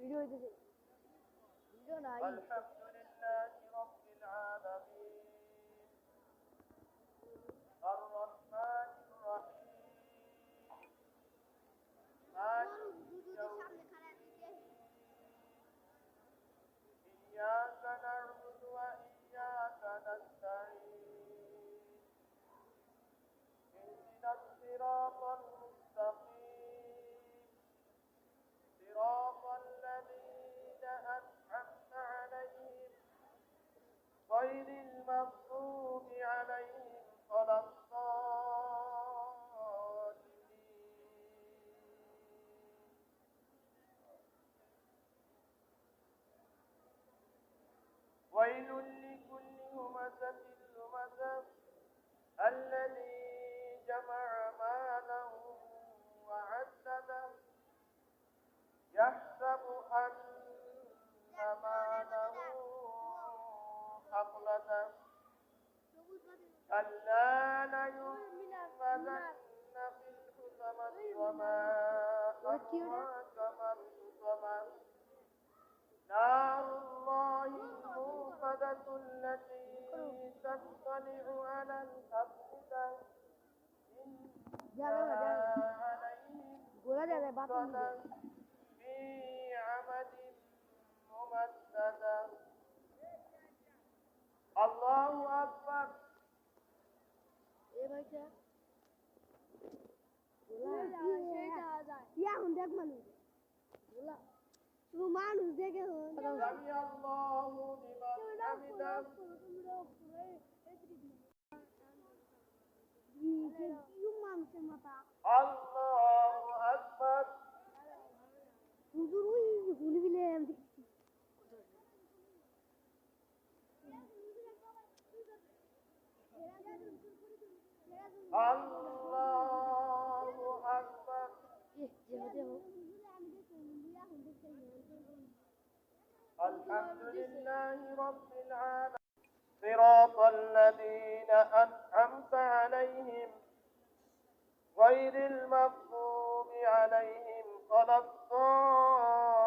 الحمد لله رب العالمين الرحمن الرحيم مالك يوم الدين إياك نعبد وإياك نستعين اهدنا الصراط المستقيم صراط الذين أنعمت عليهم غير المغضوب عليهم ولا الضالين ويل لكل همزة لمزة الذي جمع مالا وعدده يحسب أن ماله أخلده كلا لينبذن في الحطمة وما أدراك ما الحطمة نار الله الموقدة التي تطلع على الأفئدة إنها عليهم مؤصدة في عمد ممددة الله أكبر মানুষ দেখে سمع الله لمن حمده মানুষের মাথা الله أكبر হুজুর বিলে الله أكبر الحمد لله رب العالمين صراط الذين أنعمت عليهم غير المغضوب عليهم ولا الضالين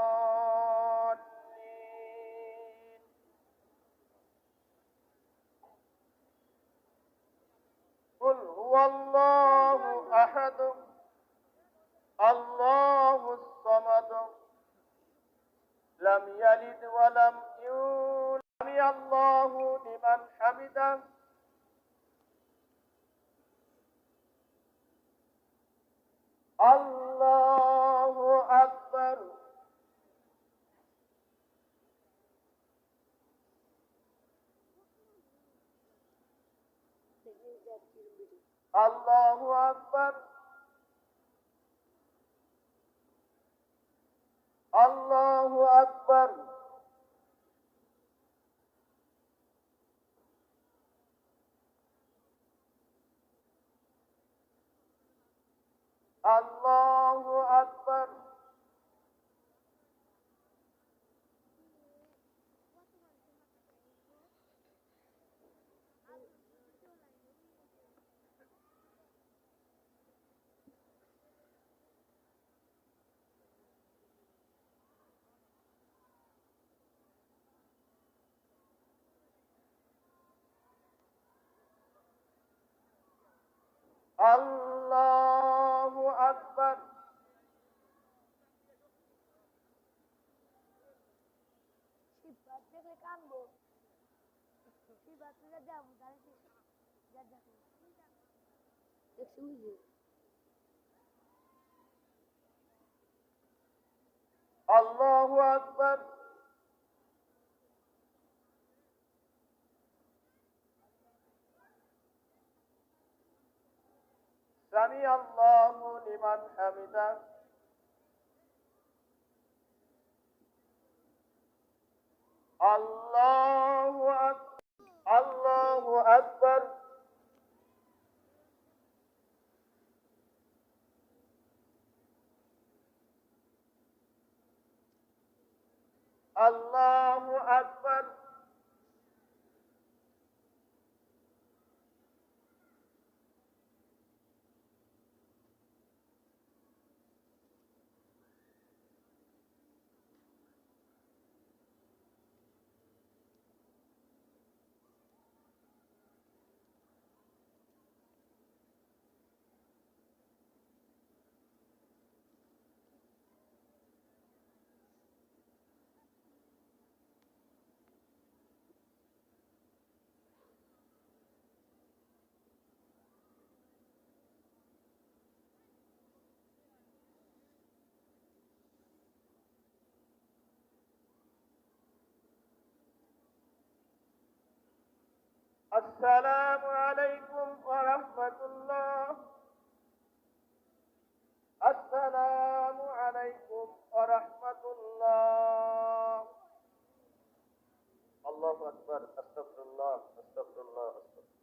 قل هو الله أحد الله الصمد لم يلد ولم يولد سمع الله لمن حمده الله أكبر الله أكبر الله أكبر الله أكبر الله أكبر الله أكبر سمع الله لمن حمده الله أكبر الله أكبر الله أكبر السلام عليكم ورحمة الله. السلام عليكم ورحمة الله. الله أكبر. أستغفر الله أستغفر الله أستغفر الله.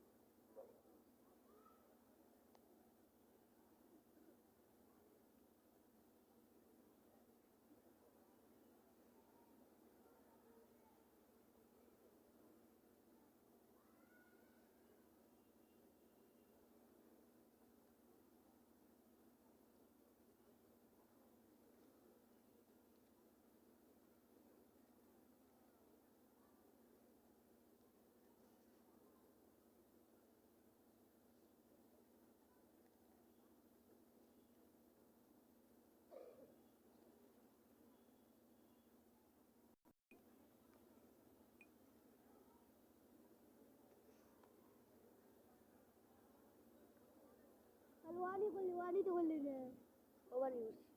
الوالي والوالد والد.